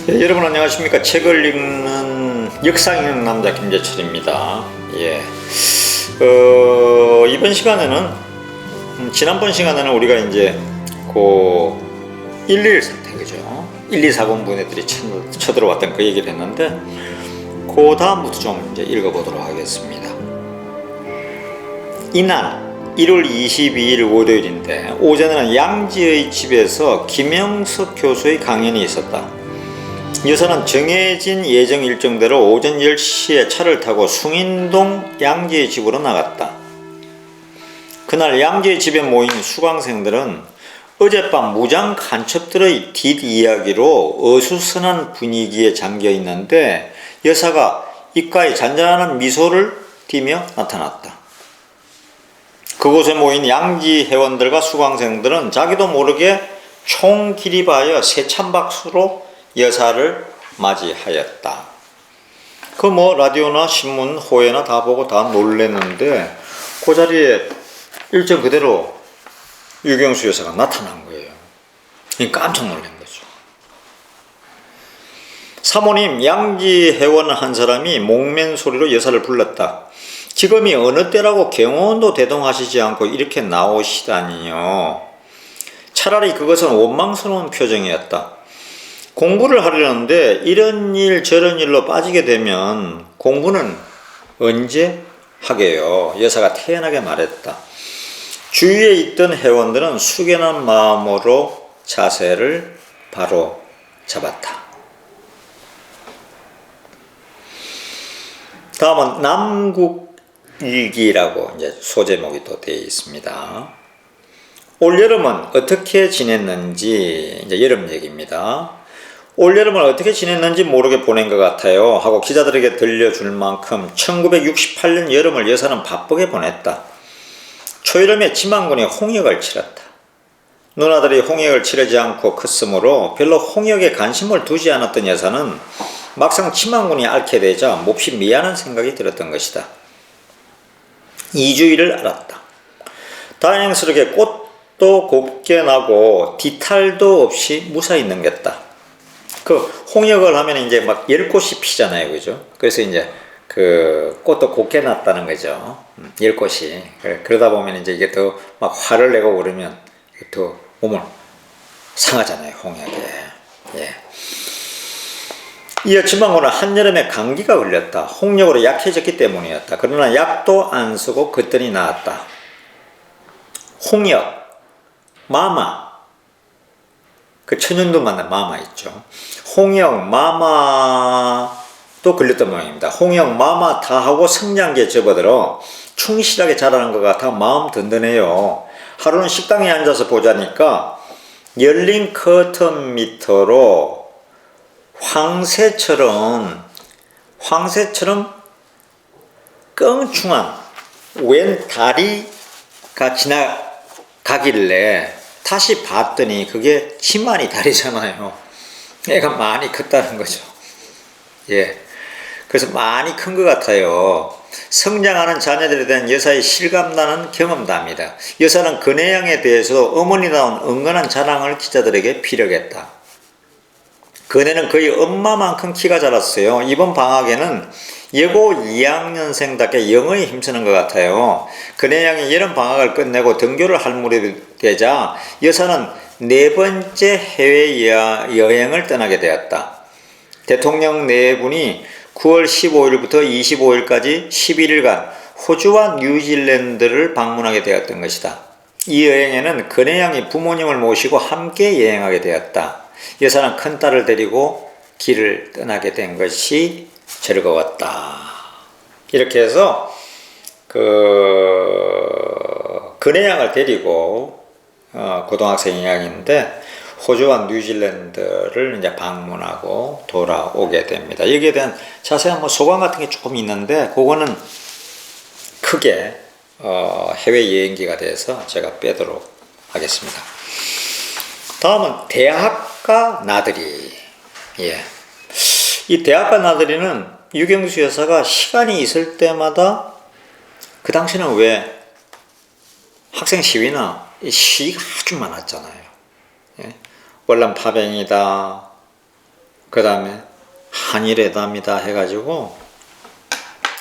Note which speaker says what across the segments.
Speaker 1: 여러분 안녕하십니까. 책을 읽는 역사 읽는 남자 김재철입니다. 이번 시간에는 지난번 시간에는 우리가 이제 그 1.11 사태, 그죠? 1.240 분들이 쳐들어왔던 그 얘기를 했는데, 그 다음부터 좀 이제 읽어보도록 하겠습니다. 이날 1월 22일 월요일인데, 오전에는 양지의 집에서 김영석 교수의 강연이 있었다. 여사는 정해진 예정 일정대로 오전 10시에 차를 타고 숭인동 양지의 집으로 나갔다. 그날 양지의 집에 모인 수강생들은 어젯밤 무장 간첩들의 뒷이야기로 어수선한 분위기에 잠겨 있는데, 여사가 입가에 잔잔한 미소를 띠며 나타났다. 그곳에 모인 양지 회원들과 수강생들은 자기도 모르게 총 기립하여 세찬 박수로 여사를 맞이하였다. 라디오나 신문, 호해나 다 보고 다 놀랬는데, 그 자리에 일정 그대로 유경수 여사가 나타난 거예요. 깜짝 놀란 거죠. 사모님 양지 회원 한 사람이 목멘 소리로 여사를 불렀다. 지금이 어느 때라고 경호원도 대동하시지 않고 이렇게 나오시다니요. 차라리 그것은 원망스러운 표정이었다. 공부를 하려는데 이런 일 저런 일로 빠지게 되면 공부는 언제 하게요? 여사가 태연하게 말했다. 주위에 있던 회원들은 숙연한 마음으로 자세를 바로 잡았다. 다음은 남국일기라고 이제 소제목이 또 되어 있습니다. 올여름은 어떻게 지냈는지, 이제 여름 얘기입니다. 올여름을 어떻게 지냈는지 모르게 보낸 것 같아요 하고 기자들에게 들려줄 만큼 1968년 여름을 여사는 바쁘게 보냈다. 초여름에 지망군이 홍역을 치렀다. 누나들이 홍역을 치르지 않고 컸으므로 별로 홍역에 관심을 두지 않았던 여사는 막상 지망군이 앓게 되자 몹시 미안한 생각이 들었던 것이다. 2주일을 앓았다. 다행스럽게 꽃도 곱게 나고 뒤탈도 없이 무사히 넘겼다. 홍역을 하면 이제 막 열꽃이 피잖아요, 그죠? 그래서 이제 그 꽃도 곱게 났다는 거죠. 열꽃이. 그러다 보면 이제 이게 더 막 화를 내고 그러면 더 몸을 상하잖아요, 홍역에. 이어 지망군은 한여름에 감기가 걸렸다. 홍역으로 약해졌기 때문이었다. 그러나 약도 안 쓰고 그랬더니 나았다. 홍역, 마마. 그 천연두 만난 마마 있죠. 홍역, 마마도 걸렸던 모양입니다. 홍역, 마마 다 하고 성냥개에 접어들어 충실하게 자라는 것 같아 마음 든든해요. 하루는 식당에 앉아서 보자니까 열린 커튼 밑으로 황새처럼 껑충한 웬 다리가 지나가길래 다시 봤더니 그게 치마니 다리잖아요. 애가 많이 컸다는 거죠. 그래서 많이 큰 것 같아요. 성장하는 자녀들에 대한 여사의 실감나는 경험담이다. 여사는 그 내용에 대해서도 어머니다운 은근한 자랑을 기자들에게 피력했다. 그네는 거의 엄마만큼 키가 자랐어요. 이번 방학에는 예고 2학년생답게 영어에 힘쓰는 것 같아요. 그네 양이 여름 방학을 끝내고 등교를 할 무렵이 되자 여사는 4번째 해외여행을 떠나게 되었다. 대통령 4분이 9월 15일부터 25일까지 11일간 호주와 뉴질랜드를 방문하게 되었던 것이다. 이 여행에는 그네 양이 부모님을 모시고 함께 여행하게 되었다. 여사는 큰딸을 데리고 길을 떠나게 된 것이 즐거웠다. 이렇게 해서 그네 양을 데리고 고등학생 이야기인데 호주와 뉴질랜드를 이제 방문하고 돌아오게 됩니다. 여기에 대한 자세한 소감 같은 게 조금 있는데 그거는 크게 해외 여행기가 돼서 제가 빼도록 하겠습니다. 다음은 대학가 나들이. 이 대학가 나들이는 유경수 여사가 시간이 있을 때마다, 그 당시는 왜 학생 시위나 시위가 아주 많았잖아요. 월남 파병이다, 그 다음에 한일회담이다 해가지고,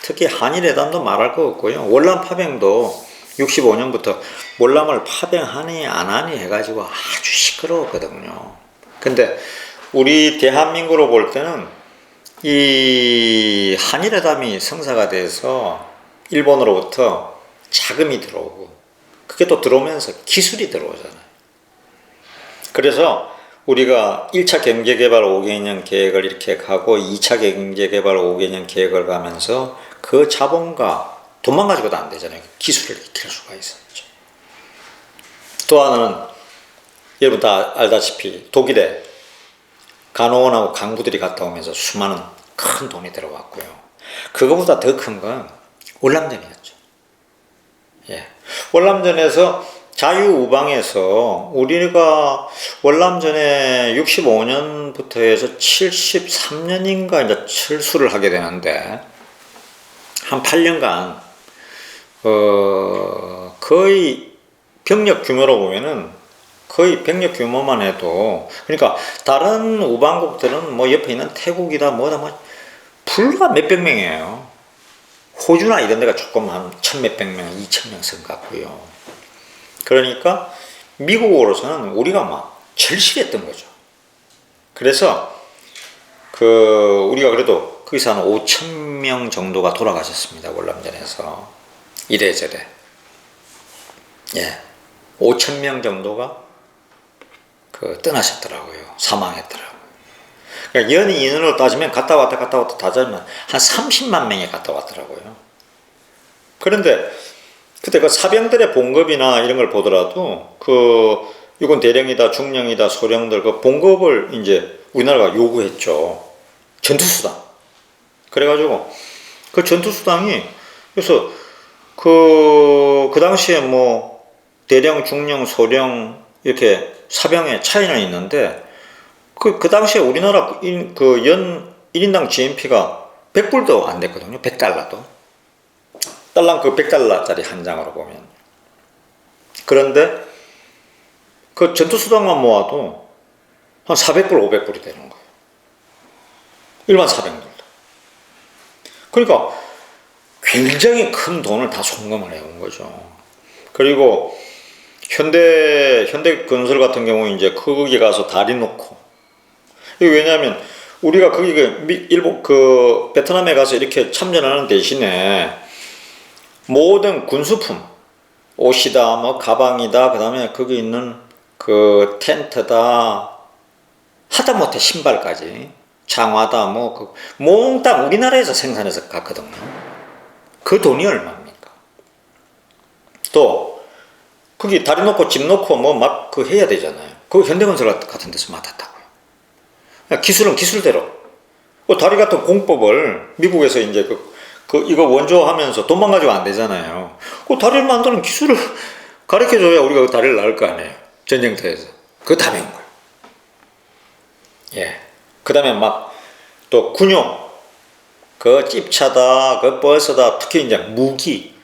Speaker 1: 특히 한일회담도 말할 거 없고요. 월남 파병도 65년부터 월남을 파병하니 안 하니 해가지고 아주 시끄러웠거든요. 근데 우리 대한민국으로 볼 때는 이 한일회담이 성사가 돼서 일본으로부터 자금이 들어오고, 그게 또 들어오면서 기술이 들어오잖아요. 그래서 우리가 1차 경제개발 5개년 계획을 이렇게 가고 2차 경제개발 5개년 계획을 가면서 그 자본과 돈만 가지고도 안 되잖아요. 기술을 익힐 수가 있었죠. 또 하나는 여러분 다 알다시피 독일에 간호원하고 강부들이 갔다 오면서 수많은 큰 돈이 들어왔고요. 그거보다 더 큰 건 월남전이었죠. 예. 월남전에서 자유우방에서 우리가 월남전에 65년부터 해서 73년인가 이제 철수를 하게 되는데, 한 8년간 거의 병력 규모로 보면은 거의 병력 규모만 해도, 그러니까 다른 우방국들은 뭐 옆에 있는 태국이다 뭐다 뭐 불과 몇백 명이에요. 호주나 이런 데가 조금 한 천몇백 명, 2,000명 선 같고요. 그러니까 미국으로서는 우리가 막 절실했던 거죠. 그래서 우리가 그래도 거기서 한 5,000명 정도가 돌아가셨습니다. 월남전에서 이래저래. 예, 5,000명 정도가 떠나셨더라고요. 사망했더라고요. 그러니까 연 인원으로 따지면 갔다 왔다 따지면 한 30만 명이 갔다 왔더라고요. 그런데 그때 그 사병들의 봉급이나 이런 걸 보더라도 이건 대령이다, 중령이다, 소령들 그 봉급을 이제 우리나라가 요구했죠. 전투수당. 그래가지고 그 전투수당이, 그래서 그 당시에 뭐 대령, 중령, 소령 이렇게 사병의 차이는 있는데, 그 당시에 우리나라 연 1인당 GNP가 100불도 안 됐거든요. 100달러도. 달랑 그 100달러짜리 한 장으로 보면. 그런데 그 전투수당만 모아도 한 400불, 500불이 되는 거예요. 일반 사병들도. 그러니까 굉장히 큰 돈을 다 송금을 해온 거죠. 그리고 현대건설 같은 경우 이제 거기 가서 다리 놓고, 이게 왜냐하면 우리가 거기 일본 베트남에 가서 이렇게 참전하는 대신에 모든 군수품, 옷이다, 뭐 가방이다, 그 다음에 거기 있는 그 텐트다, 하다못해 신발까지, 장화다, 몽땅 우리나라에서 생산해서 갔거든요. 그 돈이 얼마입니까? 또 거기 다리 놓고 집 놓고 뭐 막 해야 되잖아요. 그 현대건설 같은 데서 맡았다고요. 기술은 기술대로. 다리 같은 공법을 미국에서 이제 이거 원조하면서 돈만 가지고 안 되잖아요. 다리를 만드는 기술을 가르쳐줘야 우리가 그 다리를 낳을 거 아니에요. 전쟁터에서. 그거 다 배운 거예요. 예. 그 다음에 또 군용, 찝차다, 버스다, 특히 이제 무기.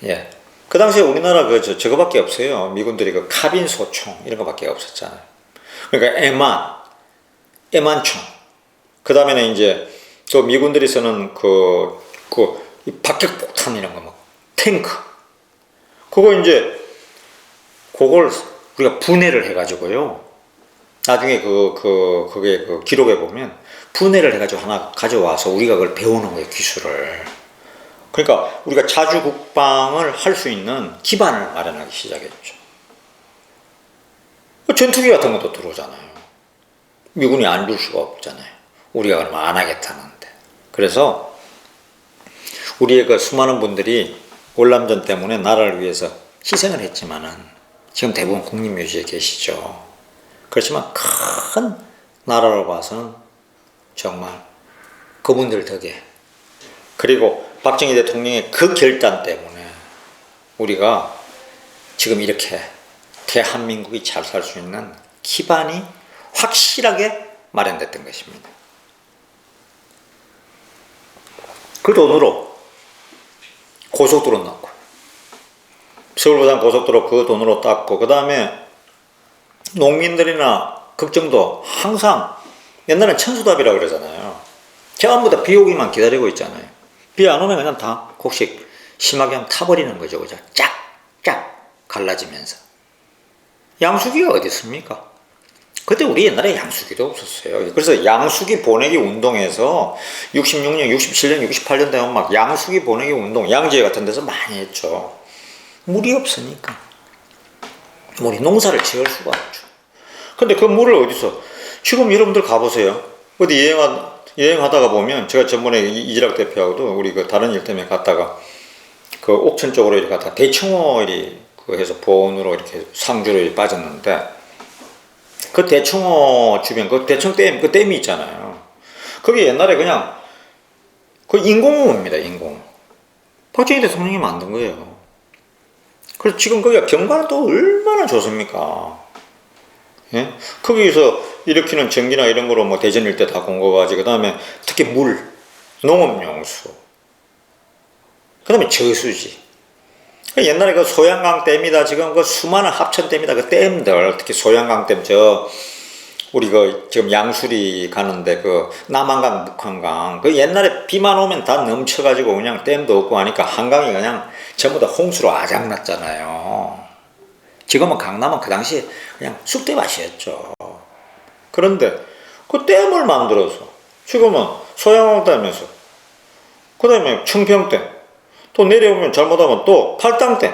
Speaker 1: 예. 그 당시에 우리나라 저거밖에 없어요. 미군들이 카빈 소총 이런 거밖에 없었잖아요. 그러니까 에만총. 그 다음에는 이제 미군들이 쓰는 박격폭탄 이런 거, 탱크. 그걸 우리가 분해를 해가지고요. 나중에 그게 기록에 보면 분해를 해가지고 하나 가져와서 우리가 그걸 배우는 거예요, 기술을. 그러니까 우리가 자주 국방을 할 수 있는 기반을 마련하기 시작했죠. 전투기 같은 것도 들어오잖아요. 미군이 안 줄 수가 없잖아요. 우리가 그러면 안 하겠다는데. 그래서 우리의 수많은 분들이 월남전 때문에 나라를 위해서 희생을 했지만은 지금 대부분 국립묘지에 계시죠. 그렇지만 큰 나라로 봐서는 정말 그분들 덕에, 그리고 박정희 대통령의 그 결단 때문에 우리가 지금 이렇게 대한민국이 잘 살 수 있는 기반이 확실하게 마련됐던 것입니다. 그 돈으로 고속도로 넣고, 서울부산 고속도로 그 돈으로 닦고, 그 다음에 농민들이나 걱정도 항상 옛날엔 천수답이라고 그러잖아요. 전부 다 비 오기만 기다리고 있잖아요. 비 안 오면 그냥 다 곡식 심하게 하면 타버리는 거죠. 그죠? 쫙쫙 갈라지면서. 양수기가 어디 있습니까? 그때 우리 옛날에 양수기도 없었어요. 그래서 양수기 보내기 운동에서 66년, 67년, 68년 되면 막 양수기 보내기 운동, 양지회 같은 데서 많이 했죠. 물이 없으니까. 우리 농사를 지을 수가 없죠. 근데 그 물을 어디서? 지금 여러분들 가보세요. 어디 여행하다가 보면, 제가 전번에 이지락 대표하고도 우리 그 다른 일 때문에 갔다가 그 옥천 쪽으로 이렇게 갔다 대청호 그 해서 보온으로 이렇게 상주로 빠졌는데, 그 대청호 주변, 그 대청댐, 그 댐이 있잖아요. 그게 옛날에 그냥 그 인공호입니다, 인공. 박정희 대통령이 만든 거예요. 그래서 지금 거기가 경관은 또 얼마나 좋습니까? 예? 거기서 일으키는 전기나 이런 거로 뭐 대전 일대 다 공급하지. 그 다음에 특히 물, 농업용수, 그 다음에 저수지. 옛날에 그 소양강 댐이다, 지금 그 수많은 합천댐이다, 그 댐들, 특히 소양강 댐, 우리 그 지금 양수리 가는데 그 남한강, 북한강, 그 옛날에 비만 오면 다 넘쳐가지고 그냥 댐도 없고 하니까 한강이 그냥 전부 다 홍수로 아작났잖아요. 지금은 강남은 그 당시에 그냥 쑥대밭이었죠. 그런데 그 댐을 만들어서 지금은 소양강 댐에서, 그 다음에 청평댐, 또 내려오면 잘못하면 또 팔당댐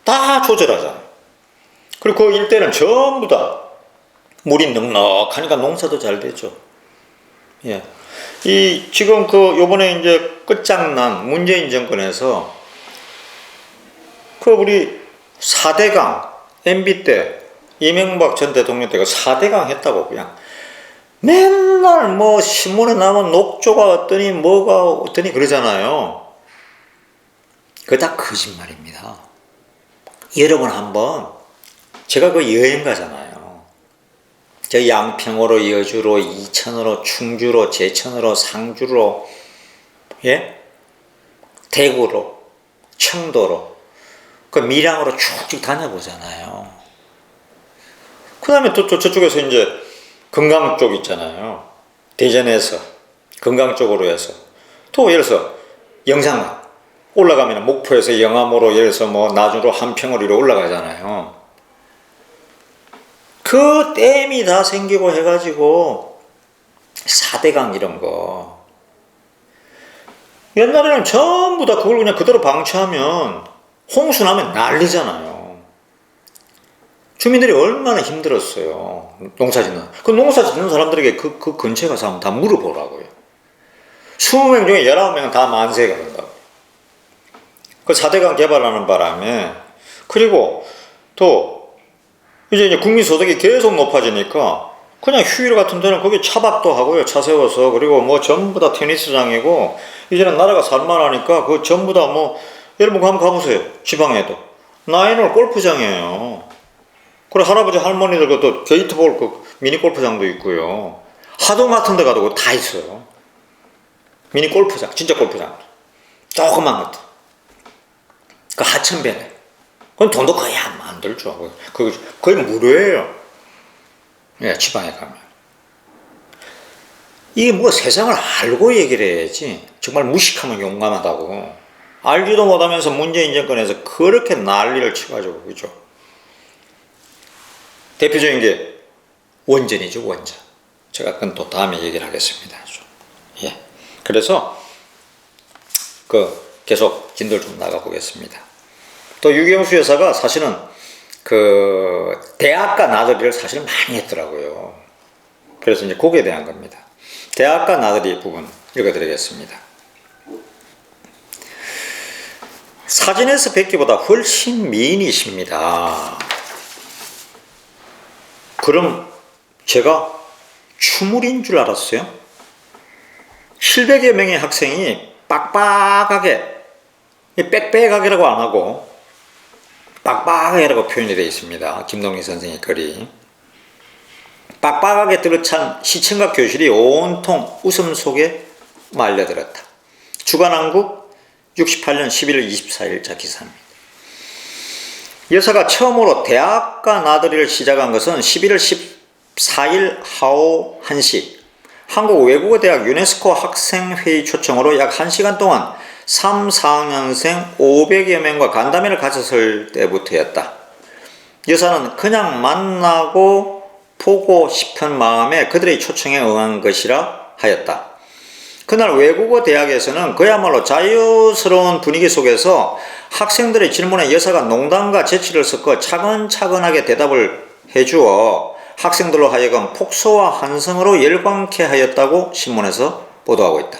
Speaker 1: 다 조절하잖아요. 그리고 그 일대는 전부 다 물이 넉넉하니까 농사도 잘 되죠. 예. 지금 요번에 이제 끝장난 문재인 정권에서 우리 4대강, MB 때, 이명박 전 대통령 때가 4대강 했다고 그냥 맨날 뭐 신문에 나오면 녹조가 어떠니 뭐가 어떠니 그러잖아요. 그거 다 거짓말입니다. 여러분 한번, 제가 그 여행 가잖아요. 저 양평으로, 여주로, 이천으로, 충주로, 제천으로, 상주로, 예? 대구로, 청도로, 그 밀양으로 쭉쭉 다녀보잖아요. 그 다음에 또 저쪽에서 이제 건강 쪽 있잖아요. 대전에서, 건강 쪽으로 해서, 또 예를 들어서 영상만 올라가면 목포에서 영암으로 예를 들어서 뭐 나중으로 한평으로 이렇게 올라가잖아요. 그 댐이 다 생기고 해가지고 4대강 이런 거 옛날에는 전부 다 그걸 그냥 그대로 방치하면 홍수 나면 난리잖아요. 주민들이 얼마나 힘들었어요. 농사 짓는. 그 농사 짓는 사람들에게 그 근처에 가서 한번 다 물어보라고요. 20명 중에 19명은 다 만세가 된다고. 그 4대강 개발하는 바람에, 그리고 또 이제 국민소득이 계속 높아지니까 그냥 휴일 같은 데는 거기 차박도 하고요. 차 세워서. 그리고 뭐 전부 다 테니스장이고, 이제는 나라가 살만하니까 그 전부 다 뭐, 여러분 한번 가보세요. 지방에도. 나인홀 골프장이에요. 그리고 할아버지 할머니들 또 게이트볼 미니 골프장도 있고요. 하동 같은 데 가도 다 있어요. 미니 골프장, 진짜 골프장. 조그만 것도. 그 하천배네. 그건 돈도 거의 안 들죠. 거의 무료예요. 예, 지방에 가면. 이게 뭐 세상을 알고 얘기를 해야지. 정말 무식하면 용감하다고. 알지도 못하면서 문재인 정권에서 그렇게 난리를 쳐가지고, 그죠? 대표적인 게 원전이죠, 원전. 제가 그건 또 다음에 얘기를 하겠습니다. 예. 그래서, 계속 진도를 좀 나가보겠습니다. 또 유경수 여사가 사실은 대학가 나들이를 사실 많이 했더라고요. 그래서 이제 거기에 대한 겁니다. 대학가 나들이 부분 읽어드리겠습니다. 사진에서 뵙기보다 훨씬 미인이십니다. 그럼 제가 추물인 줄 알았어요. 700여 명의 학생이 빡빡하게, 빽빽하게라고 안 하고 빡빡하게라고 표현이 되어 있습니다. 김동리 선생의 글이. 빡빡하게 들어찬 시청각 교실이 온통 웃음 속에 말려들었다. 주간한국 68년 11월 24일자 기사입니다. 여사가 처음으로 대학가 나들이를 시작한 것은 11월 4일 하오 1시 한국외국어대학 유네스코 학생회의 초청으로 약 1시간 동안 3, 4학년생 500여 명과 간담회를 가졌을 때부터였다. 여사는 그냥 만나고 보고 싶은 마음에 그들의 초청에 응한 것이라 하였다. 그날 외국어 대학에서는 그야말로 자유스러운 분위기 속에서 학생들의 질문에 여사가 농담과 재치를 섞어 차근차근하게 대답을 해주어 학생들로 하여금 폭소와 환성으로 열광케 하였다고 신문에서 보도하고 있다.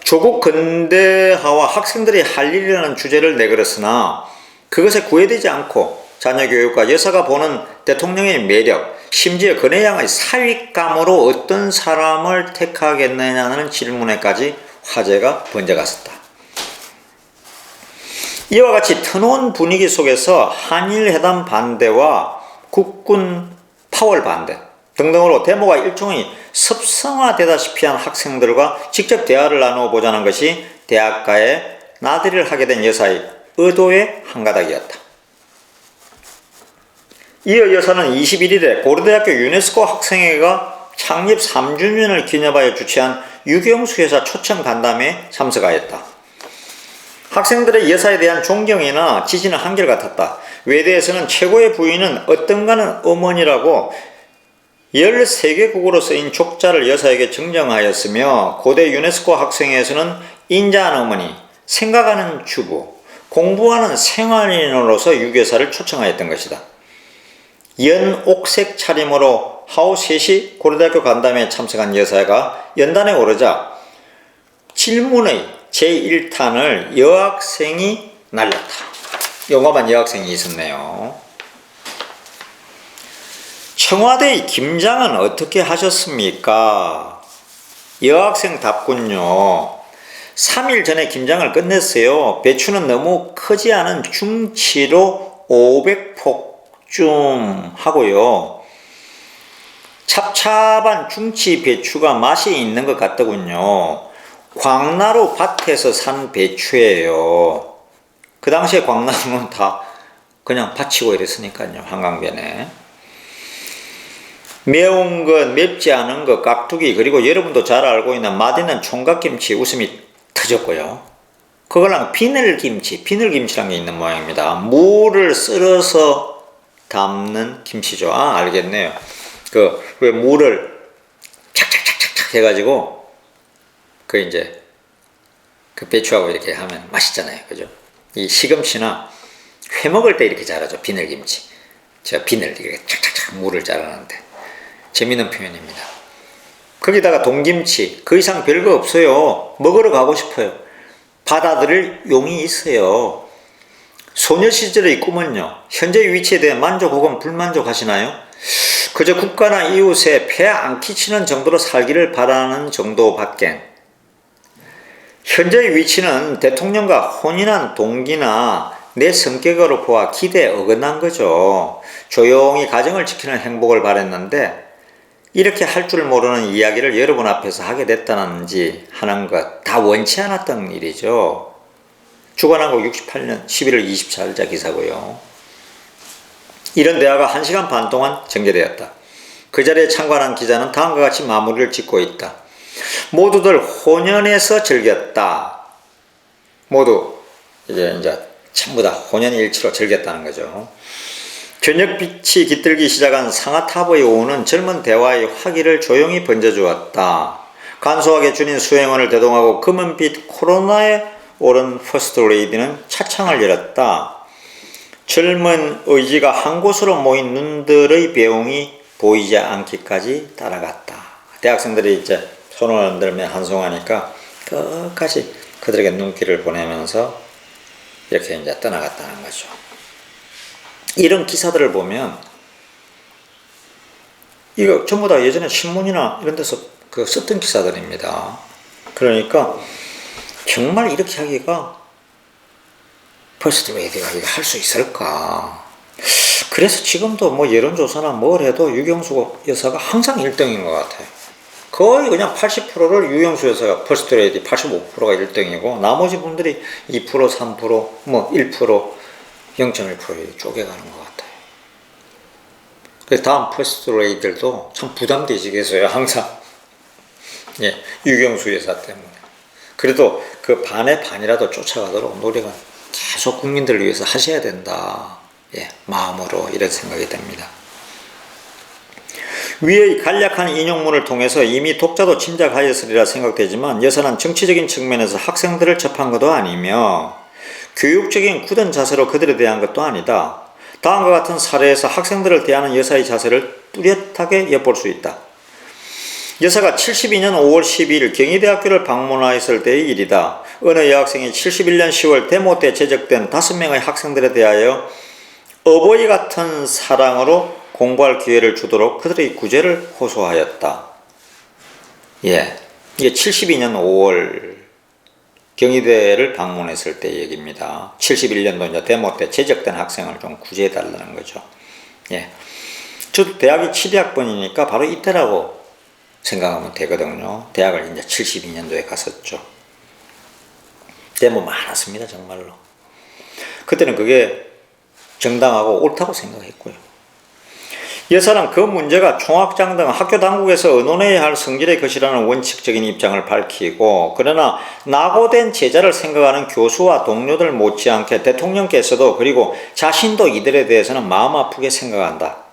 Speaker 1: 조국 근대화와 학생들이 할 일이라는 주제를 내걸었으나 그것에 구애되지 않고 자녀 교육과 여사가 보는 대통령의 매력, 심지어 근혜양의 사윗감으로 어떤 사람을 택하겠느냐는 질문에까지 화제가 번져갔었다. 이와 같이 터놓은 분위기 속에서 한일회담 반대와 국군 파월 반대 등등으로 데모가 일종의 습성화되다시피 한 학생들과 직접 대화를 나누어 보자는 것이 대학가에 나들이를 하게 된 여사의 의도의 한 가닥이었다. 이어 여사는 21일에 고려대학교 유네스코 학생회가 창립 3주년을 기념하여 주최한 유경수 여사 초청 간담회에 참석하였다. 학생들의 여사에 대한 존경이나 지지는 한결같았다. 외대에서는 최고의 부인은 어떤가는 어머니라고 13개국어로 쓰인 족자를 여사에게 증정하였으며 고대 유네스코 학생회에서는 인자한 어머니, 생각하는 주부, 공부하는 생활인으로서 유교사를 초청하였던 것이다. 연옥색 차림으로 하오 3시 고려대학교 간담회에 참석한 여사가 연단에 오르자 질문의 제1탄을 여학생이 날렸다. 용감한 여학생이 있었네요. 청와대의 김장은 어떻게 하셨습니까? 여학생답군요. 3일 전에 김장을 끝냈어요. 배추는 너무 크지 않은 중치로 500폭 좀 하고요. 찹찹한 중치 배추가 맛이 있는 것 같더군요. 광나루 밭에서 산 배추예요. 그 당시에 광나루는 다 그냥 받치고 이랬으니까요. 한강변에. 매운 것, 맵지 않은 것, 깍두기, 그리고 여러분도 잘 알고 있는 맛있는 총각김치 웃음이 터졌고요. 그거랑 비늘김치란 게 있는 모양입니다. 무를 썰어서 담는 김치죠. 아, 알겠네요. 왜 무를 착착착착착 해가지고 이제 그 배추하고 이렇게 하면 맛있잖아요. 그죠? 이 시금치나 회 먹을 때 이렇게 자라죠. 비늘김치. 제가 비늘 이렇게 착착착 무를 자르는데 재밌는 표현입니다. 거기다가 동김치, 그 이상 별거 없어요. 먹으러 가고 싶어요. 받아들일 용이 있어요. 소녀 시절의 꿈은요, 현재의 위치에 대해 만족 혹은 불만족 하시나요? 그저 국가나 이웃에 폐 안 끼치는 정도로 살기를 바라는 정도밖엔. 현재의 위치는 대통령과 혼인한 동기나 내 성격으로 보아 기대에 어긋난 거죠. 조용히 가정을 지키는 행복을 바랬는데 이렇게 할 줄 모르는 이야기를 여러분 앞에서 하게 됐다는지 하는 것 다 원치 않았던 일이죠. 주관한국 68년 11월 24일자 기사고요. 이런 대화가 1시간 반 동안 전개되었다. 그 자리에 참관한 기자는 다음과 같이 마무리를 짓고 있다. 모두들 혼연에서 즐겼다. 모두 이제 전부 다 혼연일치로 즐겼다는 거죠. 저녁빛이 깃들기 시작한 상하탑의 오후는 젊은 대화의 화기를 조용히 번져주었다. 간소하게 주린 수행원을 대동하고 검은빛 코로나에 오른 퍼스트 레이디는 차창을 열었다. 젊은 의지가 한 곳으로 모인 눈들의 배웅이 보이지 않기까지 따라갔다. 대학생들이 이제 손을 흔들며 한송하니까 끝까지 그들에게 눈길을 보내면서 이렇게 이제 떠나갔다는 거죠. 이런 기사들을 보면 이거 전부 다 예전에 신문이나 이런 데서 썼던 기사들입니다. 그러니까 정말 이렇게 하기가 퍼스트 레이디가 할 수 있을까? 그래서 지금도 뭐 여론조사나 뭘 해도 유경수 여사가 항상 1등인 것 같아요. 거의 그냥 80%를 유경수 여사가 퍼스트 레이디 85%가 1등이고 나머지 분들이 2%, 3%, 뭐 1%, 0.1% 쪼개가는 것 같아요. 그 다음 퍼스트레이들도 참 부담되시겠어요, 항상. 예, 유경수 여사 때문에. 그래도 그 반의 반이라도 쫓아가도록 노력은 계속 국민들을 위해서 하셔야 된다. 예, 마음으로 이런 생각이 듭니다. 위의 간략한 인용문을 통해서 이미 독자도 짐작하였으리라 생각되지만 여사는 정치적인 측면에서 학생들을 접한 것도 아니며 교육적인 굳은 자세로 그들에 대한 것도 아니다. 다음과 같은 사례에서 학생들을 대하는 여사의 자세를 뚜렷하게 엿볼 수 있다. 여사가 72년 5월 12일 경희대학교를 방문하였을 때의 일이다. 어느 여학생이 71년 10월 데모 때 제적된 5명의 학생들에 대하여 어버이 같은 사랑으로 공부할 기회를 주도록 그들의 구제를 호소하였다. 예, 이게 72년 5월 경희대를 방문했을 때 얘기입니다. 71년도 이제 데모 때 제적된 학생을 좀 구제해달라는 거죠. 예, 저도 대학이 7학번이니까 바로 이때라고 생각하면 되거든요. 대학을 이제 72년도에 갔었죠. 데모 많았습니다, 정말로. 그때는 그게 정당하고 옳다고 생각했고요. 여사는 그 문제가 총학장 등 학교 당국에서 의논해야 할 성질의 것이라는 원칙적인 입장을 밝히고, 그러나 낙오된 제자를 생각하는 교수와 동료들 못지않게 대통령께서도 그리고 자신도 이들에 대해서는 마음 아프게 생각한다.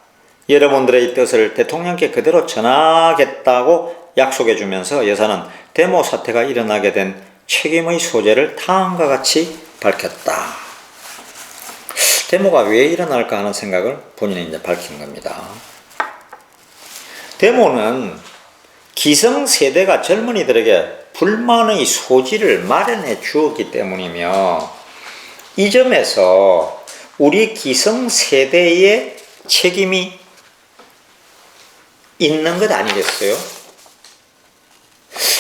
Speaker 1: 여러분들의 뜻을 대통령께 그대로 전하겠다고 약속해 주면서 여사는 데모 사태가 일어나게 된 책임의 소재를 다음과 같이 밝혔다. 데모가 왜 일어날까 하는 생각을 본인이 이제 밝힌 겁니다. 데모는 기성세대가 젊은이들에게 불만의 소지를 마련해 주었기 때문이며, 이 점에서 우리 기성세대의 책임이 있는 것 아니겠어요?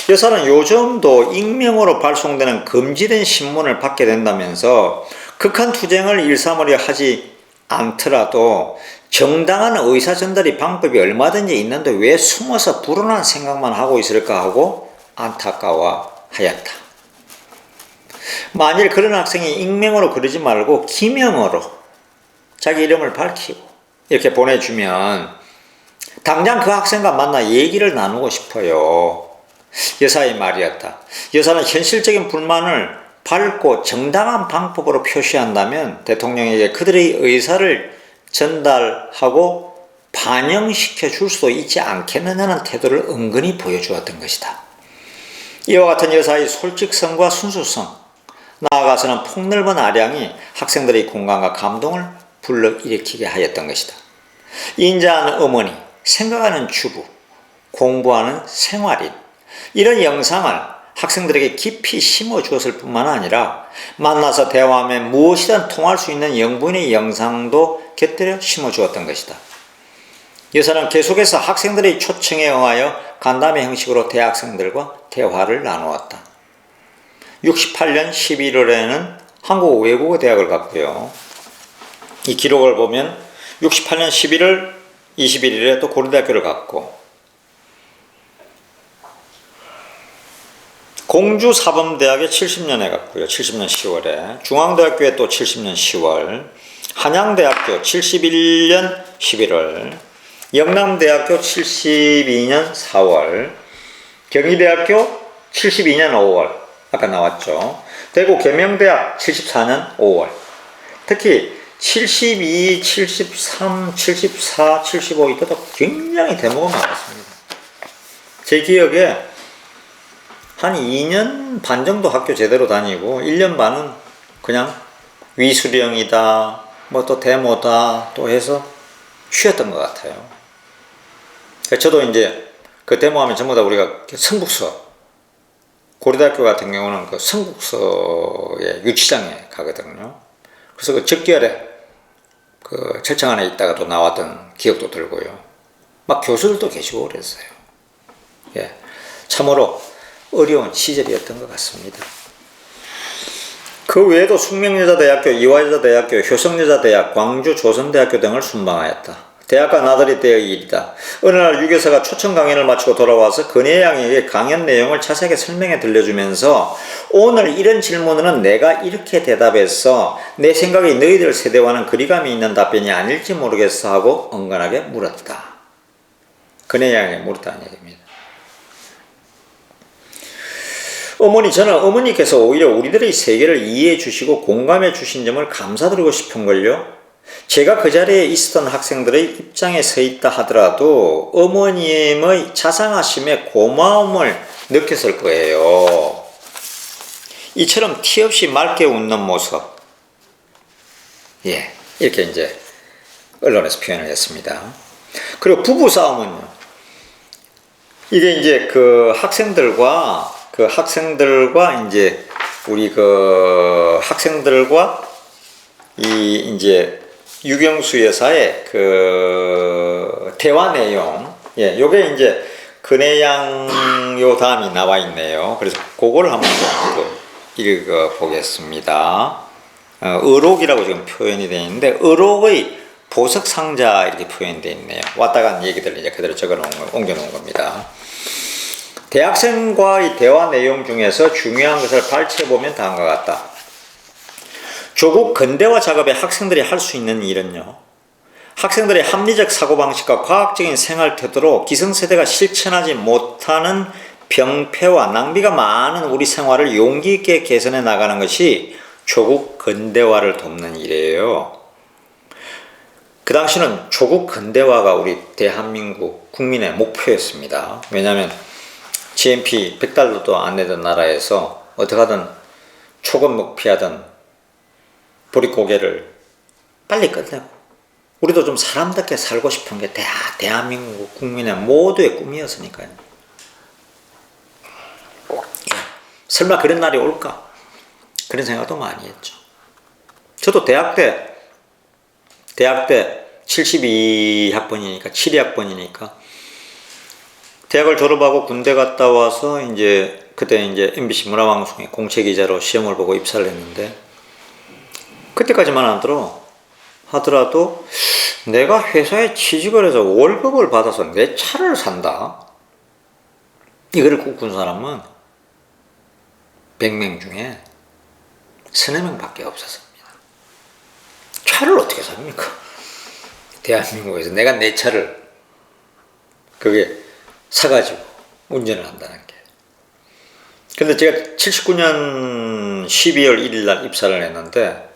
Speaker 1: 여사는 요즘도 익명으로 발송되는 금지된 신문을 받게 된다면서 극한 투쟁을 일삼으려 하지 않더라도 정당한 의사 전달의 방법이 얼마든지 있는데 왜 숨어서 불온한 생각만 하고 있을까 하고 안타까워하였다. 만일 그런 학생이 익명으로 그러지 말고 기명으로 자기 이름을 밝히고 이렇게 보내주면 당장 그 학생과 만나 얘기를 나누고 싶어요. 여사의 말이었다. 여사는 현실적인 불만을 밝고 정당한 방법으로 표시한다면 대통령에게 그들의 의사를 전달하고 반영시켜 줄 수도 있지 않겠느냐는 태도를 은근히 보여주었던 것이다. 이와 같은 여사의 솔직성과 순수성, 나아가서는 폭넓은 아량이 학생들의 공감과 감동을 불러일으키게 하였던 것이다. 인자한 어머니, 생각하는 주부, 공부하는 생활인, 이런 영상을 학생들에게 깊이 심어주었을 뿐만 아니라 만나서 대화하며 무엇이든 통할 수 있는 영분의 영상도 곁들여 심어주었던 것이다. 여사는 계속해서 학생들의 초청에 응하여 간담회 형식으로 대학생들과 대화를 나누었다. 68년 11월에는 한국 외국어대학을 갔고요. 이 기록을 보면 68년 11월 21일에 또 고려대학교를 갔고, 공주사범대학에 70년에 갔고요. 70년 10월에. 중앙대학교에 또 70년 10월. 한양대학교 71년 11월. 영남대학교 72년 4월. 경희대학교 72년 5월. 아까 나왔죠. 대구 계명대학 74년 5월. 특히 72, 73, 74, 75 이때도 굉장히 대목가 많았습니다. 제 기억에 한 2년 반 정도 학교 제대로 다니고 1년 반은 그냥 위수령이다, 뭐 또 데모다 또 해서 쉬었던 것 같아요. 저도 이제 그 데모하면 전부 다 우리가 성북서, 고려대학교 같은 경우는 그 성북서의 유치장에 가거든요. 그래서 그 적결에 그 철창 안에 있다가 또 나왔던 기억도 들고요. 막 교수들도 계시고 그랬어요. 예, 참으로 어려운 시절이었던 것 같습니다. 그 외에도 숙명여자대학교, 이화여자대학교, 효성여자대학, 광주조선대학교 등을 순방하였다. 대학가 나들이 때의 일이다. 어느 날 유교사가 초청 강연을 마치고 돌아와서 근혜 양에게 강연 내용을 자세하게 설명해 들려주면서 오늘 이런 질문은 내가 이렇게 대답해서 내 생각이 너희들 세대와는 거리감이 있는 답변이 아닐지 모르겠어 하고 은근하게 물었다. 근혜 양에게 물었다는 얘기입니다. 저는 어머니께서 오히려 우리들의 세계를 이해해 주시고 공감해 주신 점을 감사드리고 싶은걸요. 제가 그 자리에 있었던 학생들의 입장에 서 있다 하더라도 어머님의 자상하심에 고마움을 느꼈을 거예요. 이처럼 티 없이 맑게 웃는 모습. 이렇게 이제 언론에서 표현을 했습니다. 그리고 부부싸움은요. 이게 이제 그 학생들과 이제 우리 학생들과 이제 유경수 여사의 대화 내용, 요게 이제 근혜양 요 다음이 나와 있네요. 그래서 그걸 한번 읽어보겠습니다. 의록이라고 지금 표현이 되어 있는데, 의록의 보석 상자 이렇게 표현되어 있네요. 왔다 간 얘기들 이제 그대로 옮겨놓은 겁니다. 대학생과의 대화 내용 중에서 중요한 것을 발췌해보면 다음과 같다. 조국 근대화 작업에 학생들이 할 수 있는 일은요. 학생들의 합리적 사고방식과 과학적인 생활 태도로 기성세대가 실천하지 못하는 병폐와 낭비가 많은 우리 생활을 용기 있게 개선해 나가는 것이 조국 근대화를 돕는 일이에요. 그 당시는 조국 근대화가 우리 대한민국 국민의 목표였습니다. 왜냐하면 GNP 100달러도 안 내던 나라에서 어떻게 하든 초급 먹피하든 보릿고개를 빨리 끝내고 우리도 좀 사람답게 살고 싶은 게 대한민국 국민의 모두의 꿈이었으니까요. 설마 그런 날이 올까? 그런 생각도 많이 했죠. 저도 대학 때 72학번이니까 72학번이니까 대학을 졸업하고 군대 갔다 와서 그때 MBC 문화방송에 공채기자로 시험을 보고 입사를 했는데 그때까지만 하더라도 내가 회사에 취직을 해서 월급을 받아서 내 차를 산다. 이거를 꿈꾼 사람은 100명 중에 3-4명밖에 없었습니다. 차를 어떻게 삽니까? 대한민국에서 내가 내 차를 그게 사가지고 운전을 한다는 게. 근데 제가 79년 12월 1일 날 입사를 했는데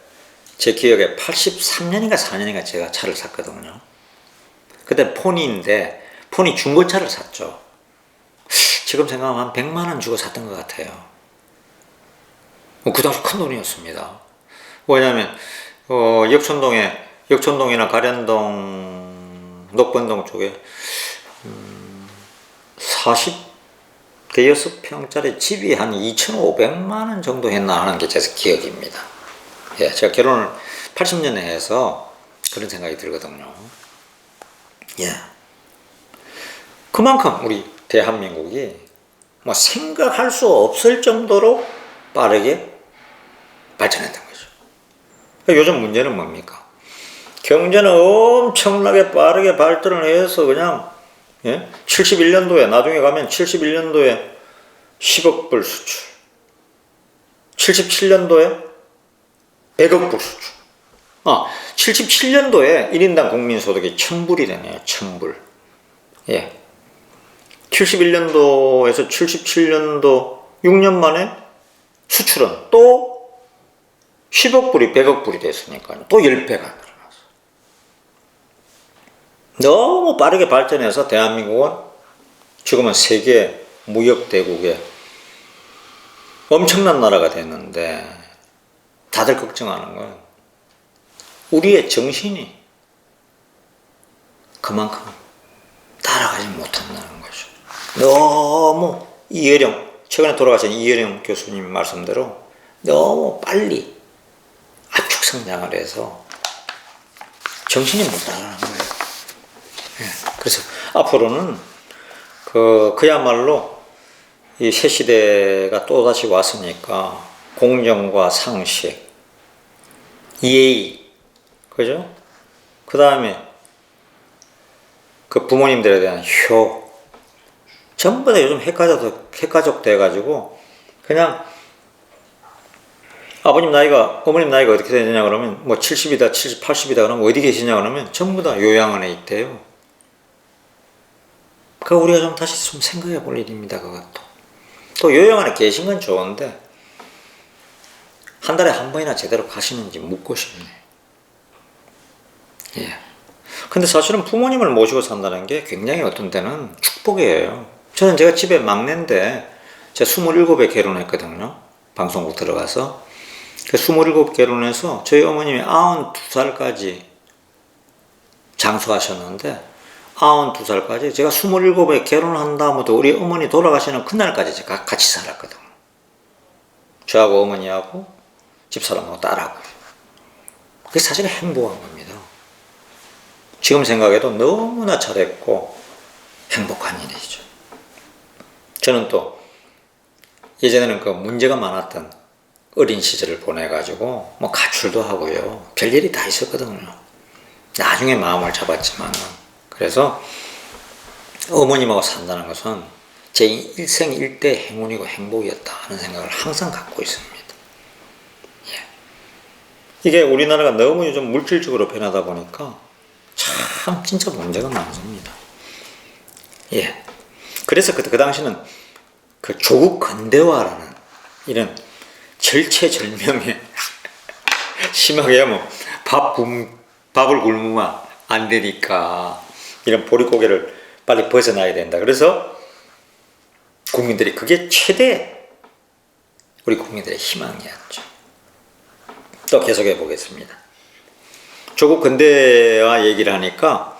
Speaker 1: 제 기억에 83년인가 4년인가 제가 차를 샀거든요. 그때 포니인데 포니 중고차를 샀죠. 지금 생각하면 한 100만 원 주고 샀던 것 같아요. 그 당시 큰 돈이었습니다. 왜냐하면 역촌동이나 가련동, 녹번동 쪽에 40대여섯 평짜리 집이 한 2,500만 원 정도 했나 하는 게 제 기억입니다. 제가 결혼을 80년에 해서 그런 생각이 들거든요. 그만큼 우리 대한민국이 생각할 수 없을 정도로 빠르게 발전했던 거죠. 요즘 문제는 뭡니까? 경제는 엄청나게 빠르게 발전을 해서 그냥 71년도에 나중에 가면 71년도에 10억 불 수출, 77년도에 100억 불 수출. 77년도에 1인당 국민소득이 1000불이 되네요. 1000불. 71년도에서 77년도 6년 만에 수출은 또 10억 불이 100억 불이 됐으니까요. 또 10배가 늘어났어. 너무 빠르게 발전해서 대한민국은 지금은 세계 무역대국의 엄청난 나라가 됐는데 다들 걱정하는 건 우리의 정신이 그만큼 따라가지 못한다는 거죠. 너무 최근에 돌아가신 이혜령 교수님 말씀대로 너무 빨리 압축 성장을 해서 정신이 못 따라가는 거예요. 그래서 앞으로는 그야말로 이 새 시대가 또다시 왔으니까 공정과 상식, 예의, 그죠? 그 다음에 그 부모님들에 대한 효, 전부 다 요즘 핵가족 돼가지고 그냥 어머님 나이가 어떻게 되느냐 그러면 뭐 70이다 70, 80이다 그러면 어디 계시냐 그러면 전부 다 요양원에 있대요. 그 우리가 좀 다시 좀 생각해 볼 일입니다. 그것도 또 요양원에 계신 건 좋은데 한 달에 한 번이나 제대로 가시는지 묻고 싶네. 예. 근데 사실은 부모님을 모시고 산다는 게 굉장히 어떤 때는 축복이에요. 저는 제가 집에 막내인데 제가 27에 결혼했거든요. 방송국 들어가서. 그 27 결혼해서 저희 어머님이 92살까지 장수하셨는데 92살까지 제가 27에 결혼한 다음부터 우리 어머니 돌아가시는 그날까지 제가 같이 살았거든요. 저하고 어머니하고 집사람하고 딸하고. 그게 사실 행복한 겁니다. 지금 생각해도 너무나 잘했고 행복한 일이죠. 저는 또 예전에는 그 문제가 많았던 어린 시절을 보내가지고 뭐 가출도 하고요. 별일이 다 있었거든요. 나중에 마음을 잡았지만 그래서 어머님하고 산다는 것은 제 일생 일대 행운이고 행복이었다 하는 생각을 항상 갖고 있습니다. 예. 이게 우리나라가 너무 요즘 물질적으로 변하다 보니까 참 진짜 문제가 많습니다. 예. 그래서 그 당시는 그 조국 근대화라는 이런 절체절명의 심하게 뭐 밥을 굶으면 안 되니까 이런 보릿고개를 빨리 벗어나야 된다. 그래서 국민들이 그게 최대 우리 국민들의 희망이었죠. 또 계속해 보겠습니다. 조국 근대화 얘기를 하니까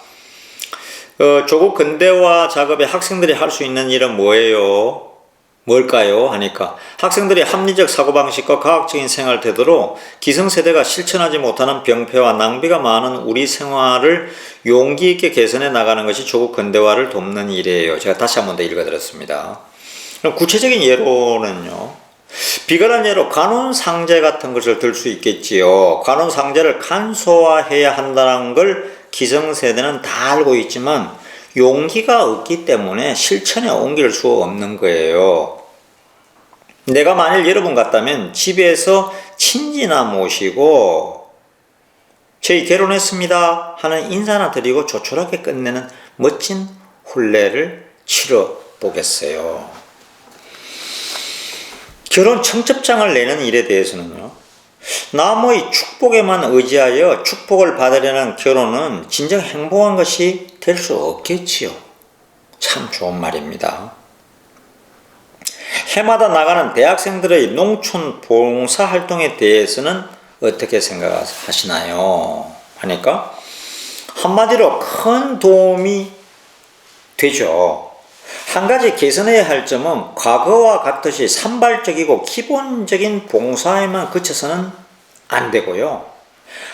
Speaker 1: 조국 근대화 작업에 학생들이 할 수 있는 일은 뭐예요? 뭘까요? 하니까 학생들이 합리적 사고방식과 과학적인 생활 태도로 기성세대가 실천하지 못하는 병폐와 낭비가 많은 우리 생활을 용기 있게 개선해 나가는 것이 조국 근대화를 돕는 일이에요. 제가 다시 한 번 더 읽어드렸습니다. 그럼 구체적인 예로는요. 비관한 예로 관혼상제 같은 것을 들 수 있겠지요. 관혼상제를 간소화해야 한다는 걸 기성세대는 다 알고 있지만 용기가 없기 때문에 실천에 옮길 수 없는 거예요. 내가 만일 여러분 같다면 집에서 친지나 모시고 저희 결혼했습니다 하는 인사나 드리고 조촐하게 끝내는 멋진 혼례를 치러 보겠어요. 결혼 청첩장을 내는 일에 대해서는요. 남의 축복에만 의지하여 축복을 받으려는 결혼은 진정 행복한 것이 될 수 없겠지요. 참 좋은 말입니다. 해마다 나가는 대학생들의 농촌 봉사활동에 대해서는 어떻게 생각하시나요? 하니까 한마디로 큰 도움이 되죠. 한 가지 개선해야 할 점은 과거와 같듯이 산발적이고 기본적인 봉사에만 그쳐서는 안 되고요.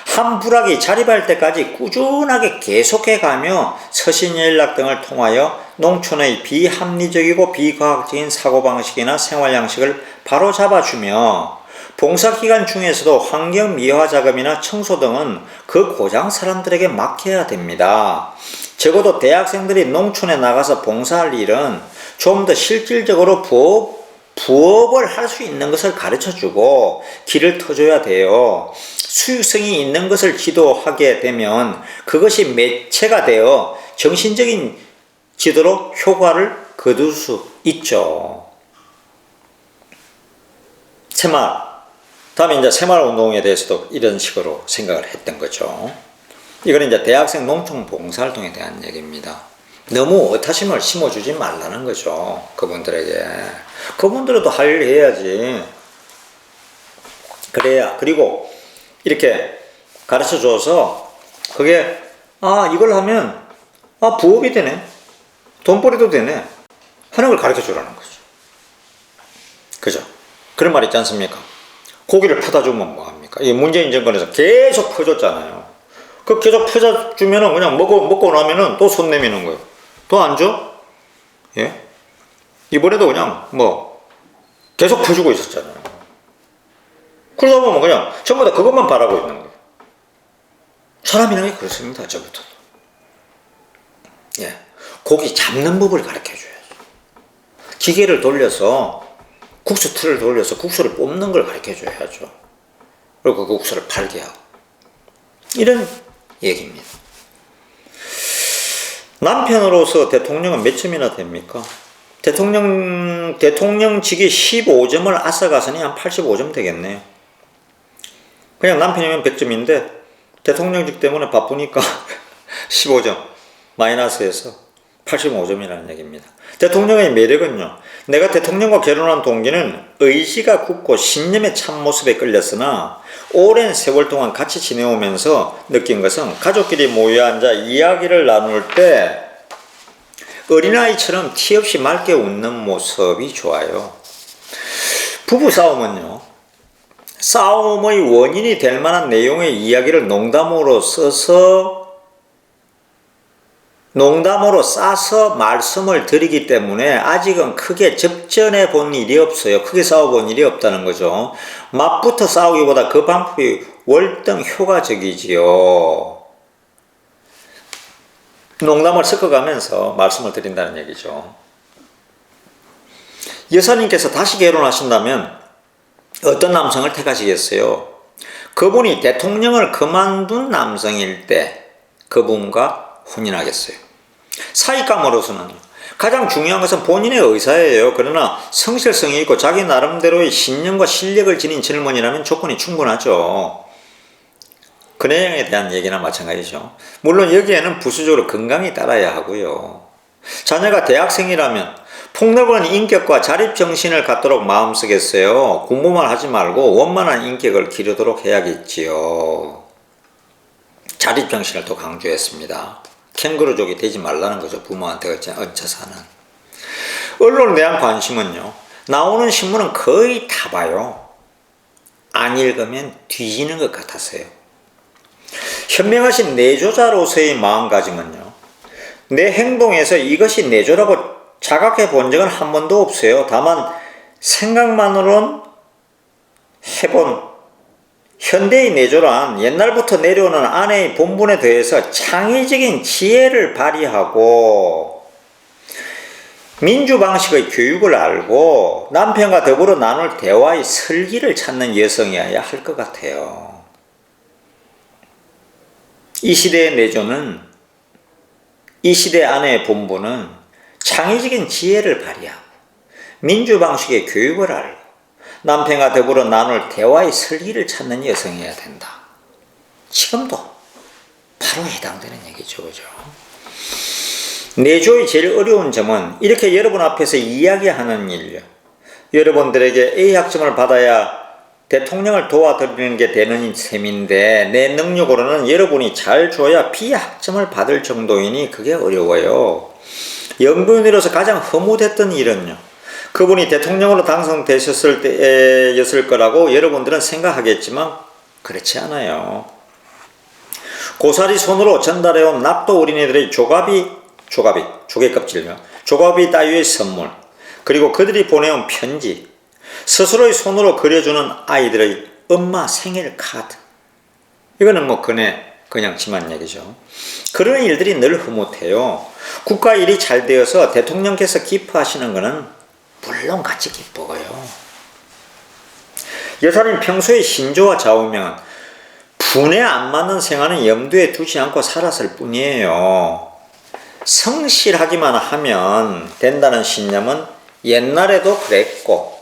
Speaker 1: 한 부락이 자립할 때까지 꾸준하게 계속해가며 서신 연락 등을 통하여 농촌의 비합리적이고 비과학적인 사고방식이나 생활양식을 바로잡아주며 봉사기간 중에서도 환경미화 작업이나 청소 등은 그 고장 사람들에게 맡겨야 됩니다. 적어도 대학생들이 농촌에 나가서 봉사할 일은 좀 더 실질적으로 부업을 할 수 있는 것을 가르쳐주고 길을 터줘야 돼요. 수익성이 있는 것을 지도하게 되면 그것이 매체가 되어 정신적인 지도로 효과를 거둘 수 있죠. 다음에 이제 새마을운동에 대해서도 이런 식으로 생각을 했던 거죠. 이거는 이제 대학생 농촌 봉사활동에 대한 얘기입니다. 너무 어타심을 심어주지 말라는 거죠. 그분들에게. 그분들도 할 일 해야지. 그래야. 그리고 이렇게 가르쳐줘서 그게 이걸 하면 부업이 되네. 돈벌이도 되네. 하는 걸 가르쳐주라는 거죠. 그죠? 그런 말 있지 않습니까? 고기를 퍼다 주면 뭐합니까? 이 문재인 정권에서 계속 퍼줬잖아요. 그 계속 퍼주면은 그냥 먹고 나면은 또 손 내미는 거예요. 더 안 줘? 예? 이번에도 그냥 계속 퍼주고 있었잖아요. 그러다 보면 그냥 전부 다 그것만 바라고 있는 거예요. 사람이라는 게 그렇습니다. 저부터. 예. 고기 잡는 법을 가르쳐 줘야죠. 기계를 돌려서 국수 틀을 돌려서 국수를 뽑는 걸 가르쳐 줘야죠. 그리고 그 국수를 팔게 하고. 이런 얘기입니다. 남편으로서 대통령은 몇 점이나 됩니까? 대통령직이 15점을 앗아가서니 한 85점 되겠네요. 그냥 남편이면 100점인데 대통령직 때문에 바쁘니까 15점 마이너스해서 85점이라는 얘기입니다. 대통령의 매력은요, 내가 대통령과 결혼한 동기는 의지가 굳고 신념의 참모습에 끌렸으나 오랜 세월 동안 같이 지내오면서 느낀 것은 가족끼리 모여 앉아 이야기를 나눌 때 어린아이처럼 티 없이 맑게 웃는 모습이 좋아요. 부부싸움은요, 싸움의 원인이 될 만한 내용의 이야기를 농담으로 싸서 말씀을 드리기 때문에 아직은 크게 접전해 본 일이 없어요. 크게 싸워본 일이 없다는 거죠. 맞부터 싸우기보다 그 방법이 월등 효과적이지요. 농담을 섞어가면서 말씀을 드린다는 얘기죠. 여사님께서 다시 결혼하신다면 어떤 남성을 택하시겠어요? 그분이 대통령을 그만둔 남성일 때 그분과 혼인하겠어요. 사익감으로서는 가장 중요한 것은 본인의 의사예요. 그러나 성실성이 있고 자기 나름대로의 신념과 실력을 지닌 젊은이라면 조건이 충분하죠. 그네양에 대한 얘기나 마찬가지죠. 물론 여기에는 부수적으로 건강이 따라야 하고요. 자녀가 대학생이라면 폭넓은 인격과 자립정신을 갖도록 마음쓰겠어요. 공부만 하지 말고 원만한 인격을 기르도록 해야겠지요. 자립정신을 또 강조했습니다. 캥거루족이 되지 말라는 거죠. 부모한테 얹혀사는. 언론에 대한 관심은요, 나오는 신문은 거의 다 봐요. 안 읽으면 뒤지는 것 같았어요. 현명하신 내조자로서의 마음가짐은요, 내 행동에서 이것이 내조라고 자각해 본 적은 한 번도 없어요. 다만 생각만으로는 해본 현대의 내조란 옛날부터 내려오는 아내의 본분에 대해서 창의적인 지혜를 발휘하고 민주 방식의 교육을 알고 남편과 더불어 나눌 대화의 설기를 찾는 여성이어야 할 것 같아요. 이 시대의 내조는, 이 시대 아내의 본분은 창의적인 지혜를 발휘하고 민주 방식의 교육을 알고 남편과 더불어 나눌 대화의 설기를 찾는 여성이어야 된다. 지금도 바로 해당되는 얘기죠. 그죠? 내조의 제일 어려운 점은 이렇게 여러분 앞에서 이야기하는 일요. 여러분들에게 A 학점을 받아야 대통령을 도와드리는 게 되는 셈인데 내 능력으로는 여러분이 잘 줘야 B 학점을 받을 정도이니 그게 어려워요. 연구인으로서 가장 허무됐던 일은요, 그분이 대통령으로 당선되셨을 때였을 거라고 여러분들은 생각하겠지만 그렇지 않아요. 고사리 손으로 전달해온 납도 어린이들의 조개껍질요. 조개비 따위의 선물, 그리고 그들이 보내온 편지, 스스로의 손으로 그려주는 아이들의 엄마 생일 카드. 이거는 뭐 그냥 지만 얘기죠. 그런 일들이 늘 흐뭇해요. 국가 일이 잘 되어서 대통령께서 기뻐하시는 것은 물론 같이 기뻐요. 여사님 평소에 신조와 좌우명은 분에 안 맞는 생활은 염두에 두지 않고 살았을 뿐이에요. 성실하기만 하면 된다는 신념은 옛날에도 그랬고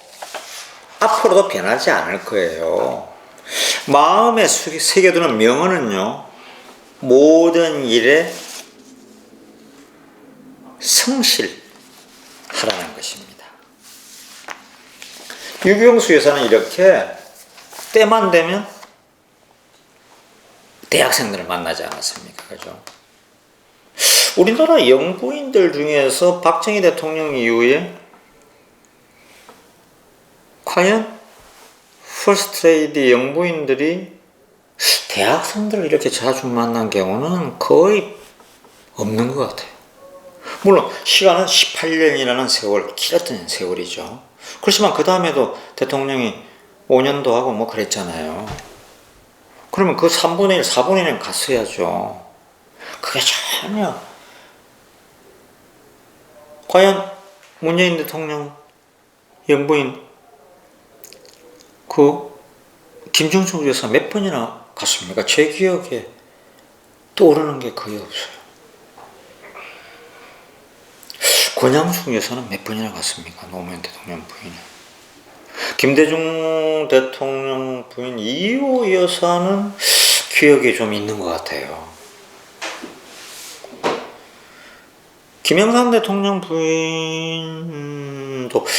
Speaker 1: 앞으로도 변하지 않을 거예요. 마음에 새겨두는 명언은요, 모든 일에 성실하라는 것입니다. 유경수 여사는 이렇게 때만 되면 대학생들을 만나지 않았습니까? 그죠? 우리나라 영부인들 중에서 박정희 대통령 이후에 과연 퍼스트레이디 영부인들이 대학생들을 이렇게 자주 만난 경우는 거의 없는 것 같아요. 물론 시간은 18년이라는 세월, 길었던 세월이죠. 그렇지만 그 다음에도 대통령이 5년도 하고 뭐 그랬잖아요. 그러면 그 3분의 1, 4분의 1은 갔어야죠. 그게 전혀 과연 문재인 대통령 영부인 김정숙 여사 몇 번이나 갔습니까? 제 기억에 떠오르는 게 거의 없어요. 권양숙 여사는 몇 번이나 갔습니까? 노무현 대통령 부인이. 김대중 대통령 부인 이호 여사는 기억에 좀 있는 것 같아요. 김영삼 대통령 부인도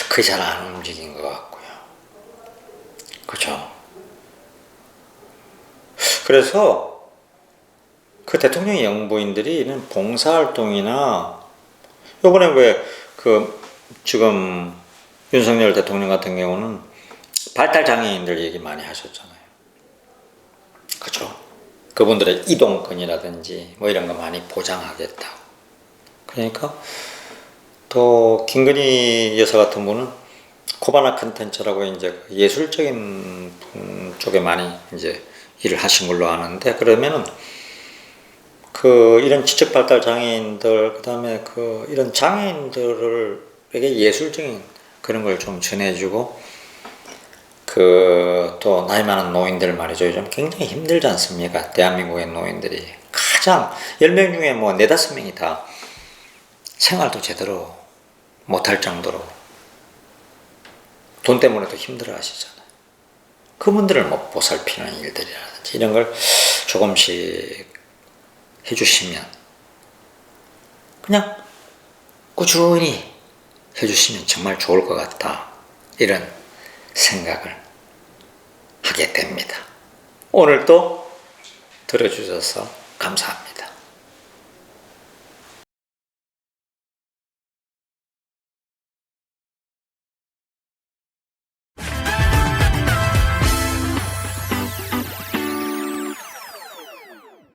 Speaker 1: 거의 잘 안 움직인 것 같고요. 그죠? 그래서 그 대통령 영부인들이 이런 봉사활동이나 요번에 왜 지금 윤석열 대통령 같은 경우는 발달장애인들 얘기 많이 하셨잖아요. 그죠? 그분들의 이동권이라든지 뭐 이런 거 많이 보장하겠다. 그러니까 또 김건희 여사 같은 분은 코바나 컨텐츠라고 이제 예술적인 쪽에 많이 이제 일을 하신 걸로 아는데, 그러면은 이런 지적 발달 장애인들, 그다음에 이런 장애인들에게 예술적인 그런 걸 좀 전해주고, 또 나이 많은 노인들 말이죠. 요즘 굉장히 힘들지 않습니까? 대한민국의 노인들이 가장 10명 중에 뭐 4, 5명이 다 생활도 제대로 못할 정도로 돈 때문에도 힘들어 하시잖아요. 그분들을 뭐 보살피는 일들이라든지 이런 걸 조금씩 해주시면, 그냥 꾸준히 해주시면 정말 좋을 것 같다, 이런 생각을 하게 됩니다. 오늘 또 들어주셔서 감사합니다.